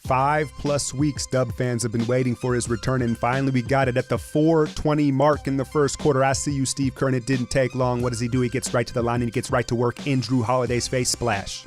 5+ weeks Dub fans have been waiting for his return, and finally we got it at the 4:20 mark in the first quarter. I see you, Steve Kerr, and it didn't take long. What does he do? He gets right to the line and he gets right to work in Drew Holiday's face. Splash.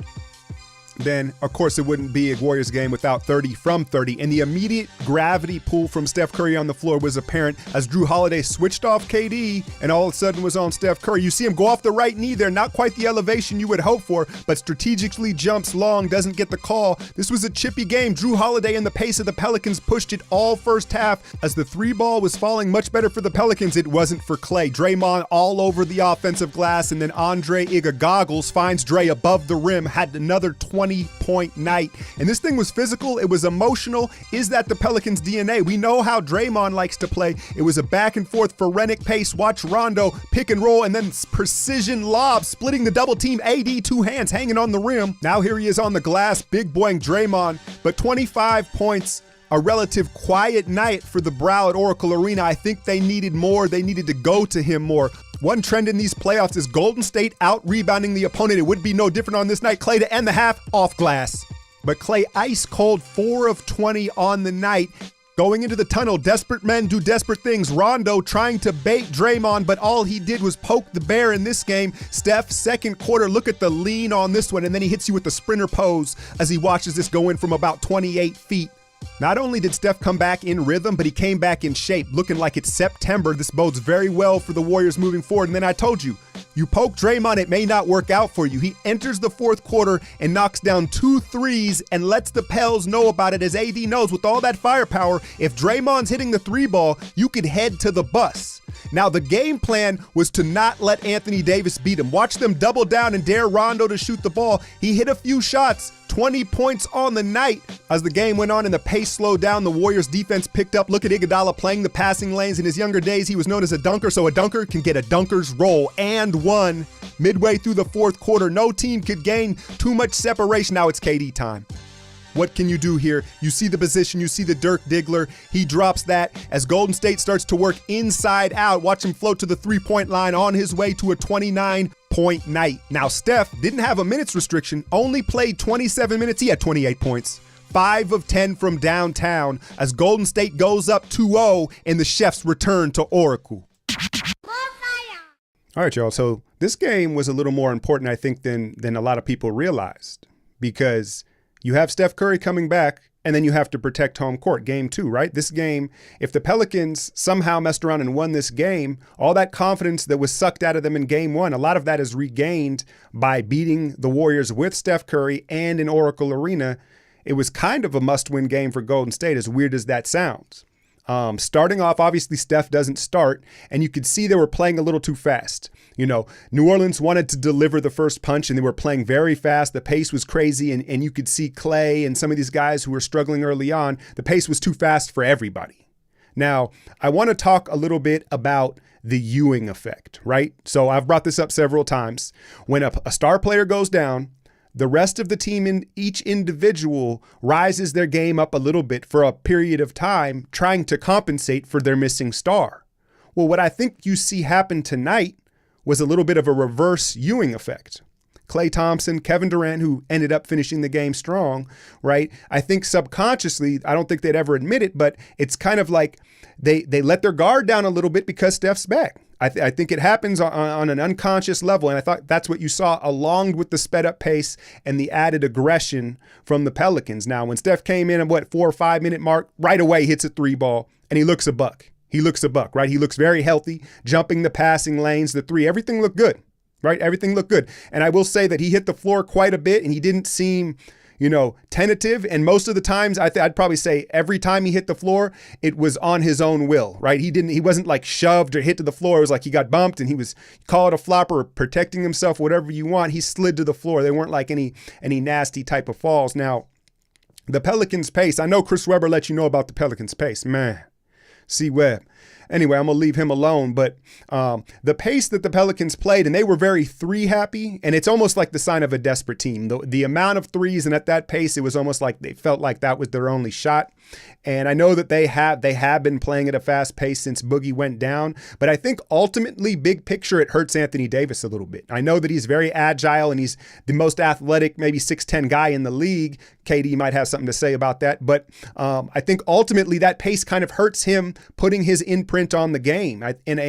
Then, of course, it wouldn't be a Warriors game without 30 from 30, and the immediate gravity pull from Steph Curry on the floor was apparent as Drew Holiday switched off KD and all of a sudden was on Steph Curry. You see him go off the right knee there, not quite the elevation you would hope for, but strategically jumps long, doesn't get the call. This was a chippy game. Drew Holiday and the pace of the Pelicans pushed it all first half. As the three ball was falling much better for the Pelicans, it wasn't for Klay. Draymond all over the offensive glass, and then Andre Iguodala finds Dre above the rim, had another 20-point night. And this thing was physical. It was emotional. Is that the Pelicans' DNA? We know how Draymond likes to play. It was a back and forth frenetic pace. Watch Rondo pick and roll and then precision lob, splitting the double team. AD, two hands hanging on the rim. Now here he is on the glass, big boying Draymond, but 25 points. A relative quiet night for the Brow at Oracle Arena. I think they needed more. They needed to go to him more. One trend in these playoffs is Golden State out-rebounding the opponent. It would be no different on this night. Klay to end the half, off glass. But Klay ice cold, 4 of 20 on the night. Going into the tunnel, desperate men do desperate things. Rondo trying to bait Draymond, but all he did was poke the bear in this game. Steph, second quarter, look at the lean on this one, and then he hits you with the sprinter pose as he watches this go in from about 28 feet. Not only did Steph come back in rhythm, but he came back in shape, looking like it's September. This bodes very well for the Warriors moving forward. And then I told you, you poke Draymond, it may not work out for you. He enters the fourth quarter and knocks down 2 threes and lets the Pels know about it, as AD knows with all that firepower, if Draymond's hitting the 3-ball, you could head to the bus. Now, the game plan was to not let Anthony Davis beat him. Watch them double down and dare Rondo to shoot the ball. He hit a few shots, 20 points on the night. As the game went on and the pace slowed down, the Warriors defense picked up. Look at Iguodala playing the passing lanes. In his younger days, he was known as a dunker, so a dunker can get a dunker's roll. And one. Midway through the fourth quarter, no team could gain too much separation. Now it's KD time. What can you do here? You see the position, you see the Dirk Diggler. He drops that as Golden State starts to work inside out. Watch him float to the 3-point line on his way to a 29-point night. Now, Steph didn't have a minutes restriction, only played 27 minutes. He had 28 points. 5 of 10 from downtown as Golden State goes up 2-0 and the Chefs return to Oracle. All right, y'all. So this game was a little more important, I think, than a lot of people realized, because you have Steph Curry coming back, and then you have to protect home court. Game 2, right? This game, if the Pelicans somehow messed around and won this game, all that confidence that was sucked out of them in Game 1, a lot of that is regained by beating the Warriors with Steph Curry and in Oracle Arena. It was kind of a must-win game for Golden State, as weird as that sounds. Starting off, obviously, Steph doesn't start, and you could see they were playing a little too fast. You know, New Orleans wanted to deliver the first punch, and they were playing very fast. The pace was crazy, and you could see Klay and some of these guys who were struggling early on. The pace was too fast for everybody. Now, I want to talk a little bit about the Ewing effect, right? So I've brought this up several times. When a star player goes down, the rest of the team in each individual rises their game up a little bit for a period of time, trying to compensate for their missing star. Well, what I think you see happen tonight was a little bit of a reverse Ewing effect. Klay Thompson, Kevin Durant, who ended up finishing the game strong, right? I think subconsciously, I don't think they'd ever admit it, but it's kind of like they let their guard down a little bit because Steph's back. I think it happens on an unconscious level, and I thought that's what you saw along with the sped up pace and the added aggression from the Pelicans. Now, when Steph came in at 4 or 5 minute mark, right away hits a 3-ball, and he looks a buck. He looks a buck, right? He looks very healthy, jumping the passing lanes, the 3, everything looked good, right? Everything looked good. And I will say that he hit the floor quite a bit, and he didn't seem, tentative. And most of the times, I'd probably say every time he hit the floor, it was on his own will, right? He wasn't like shoved or hit to the floor. It was like he got bumped and he was, call it a flopper or protecting himself, whatever you want. He slid to the floor. They weren't like any nasty type of falls. Now, the Pelicans pace, I know Chris Webber let you know about the Pelicans pace, man. C. Webb. Anyway, I'm going to leave him alone. But the pace that the Pelicans played, and they were very three happy, and it's almost like the sign of a desperate team. The amount of threes, and at that pace, it was almost like they felt like that was their only shot. And I know that they have been playing at a fast pace since Boogie went down. But I think ultimately, big picture, it hurts Anthony Davis a little bit. I know that he's very agile and he's the most athletic, maybe 6'10" guy in the league. KD might have something to say about that. But I think ultimately that pace kind of hurts him putting his imprint on the game. And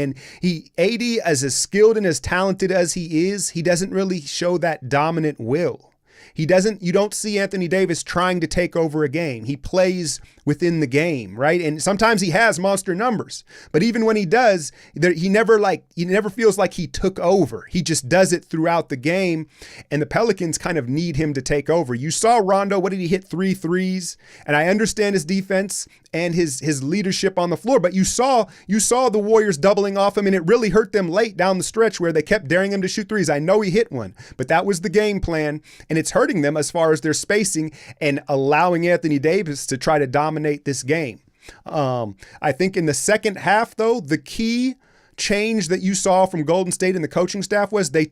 AD, as skilled and as talented as he is, he doesn't really show that dominant will. You don't see Anthony Davis trying to take over a game. He plays within the game, right? And sometimes he has monster numbers, but even when he does, he never feels like he took over. He just does it throughout the game, and the Pelicans kind of need him to take over. You saw Rondo, what did he hit? 3 threes, and I understand his defense and his leadership on the floor, but you saw the Warriors doubling off him, and it really hurt them late down the stretch where they kept daring him to shoot threes. I know he hit one, but that was the game plan, and it's hurting them as far as their spacing and allowing Anthony Davis to try to dominate this game. I think in the second half, though, the key change that you saw from Golden State and the coaching staff was they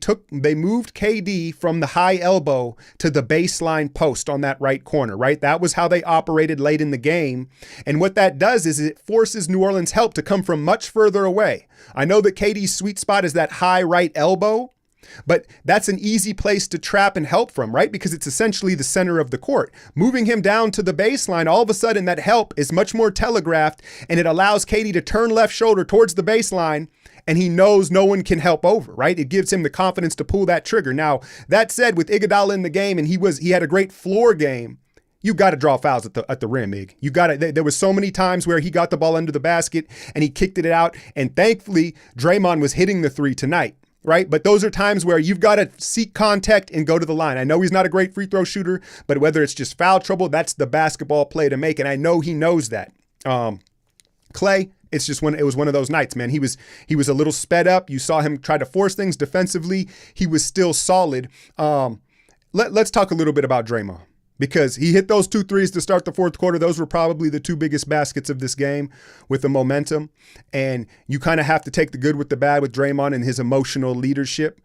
moved KD from the high elbow to the baseline post on that right corner, right? That was how they operated late in the game. And what that does is it forces New Orleans' help to come from much further away. I know that KD's sweet spot is that high right elbow, but that's an easy place to trap and help from, right? Because it's essentially the center of the court. Moving him down to the baseline, all of a sudden that help is much more telegraphed, and it allows KD to turn left shoulder towards the baseline, and he knows no one can help over, right? It gives him the confidence to pull that trigger. Now, that said, with Iguodala in the game, and he had a great floor game, you got to draw fouls at the rim, Ig. You got to. There was so many times where he got the ball under the basket and he kicked it out, and thankfully Draymond was hitting the three tonight. Right? But those are times where you've got to seek contact and go to the line. I know he's not a great free throw shooter, but whether it's just foul trouble, that's the basketball play to make. And I know he knows that. Clay, it was one of those nights, man. He was a little sped up. You saw him try to force things defensively. He was still solid. Let's talk a little bit about Draymond, because he hit those 2 threes to start the fourth quarter. Those were probably the 2 biggest baskets of this game with the momentum. And you kind of have to take the good with the bad with Draymond and his emotional leadership.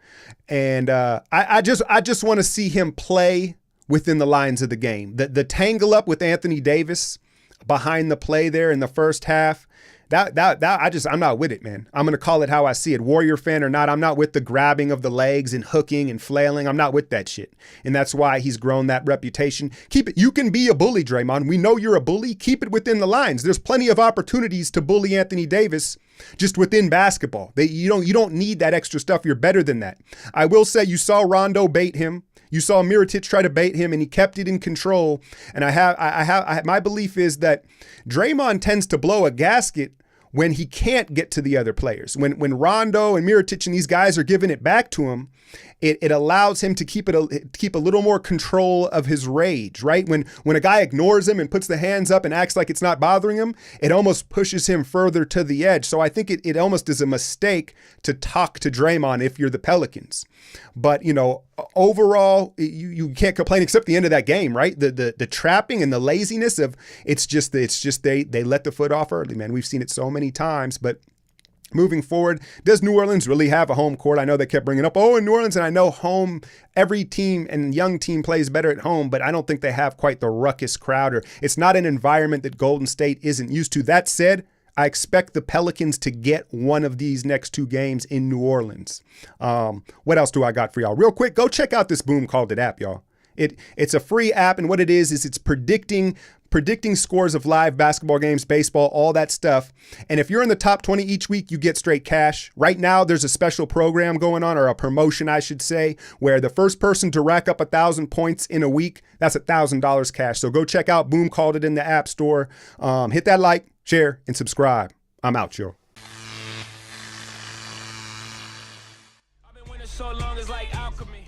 And I just want to see him play within the lines of the game. The tangle up with Anthony Davis behind the play there in the first half, I'm not with it, man. I'm going to call it how I see it. Warrior fan or not, I'm not with the grabbing of the legs and hooking and flailing. I'm not with that shit. And that's why he's grown that reputation. Keep it. You can be a bully, Draymond. We know you're a bully. Keep it within the lines. There's plenty of opportunities to bully Anthony Davis just within basketball. You don't need that extra stuff. You're better than that. I will say you saw Rondo bait him. You saw Mirotic try to bait him, and he kept it in control. And my belief is that Draymond tends to blow a gasket when he can't get to the other players. When Rondo and Mirotic and these guys are giving it back to him, it allows him to keep a little more control of his rage, right? When a guy ignores him and puts the hands up and acts like it's not bothering him, it almost pushes him further to the edge. So I think it almost is a mistake to talk to Draymond if you're the Pelicans. But, overall, you can't complain except the end of that game, right? The trapping and the laziness of it's just they let the foot off early, man. We've seen it so many times, but moving forward, does New Orleans really have a home court? I know they kept bringing up, in New Orleans, and I know every team and young team plays better at home, but I don't think they have quite the ruckus crowd, or it's not an environment that Golden State isn't used to. That said, I expect the Pelicans to get one of these next 2 games in New Orleans. What else do I got for y'all? Real quick, go check out this Boom Called It app, y'all. It's a free app, and what it is it's predicting scores of live basketball games, baseball, all that stuff. And if you're in the top 20 each week, you get straight cash. Right now, there's a special program going on, or a promotion, I should say, where the first person to rack up 1,000 points in a week, that's $1,000 cash. So go check out Boom Called It in the App Store. Hit that like, share, and subscribe. I'm out, yo. I've been winning so long, it's like alchemy.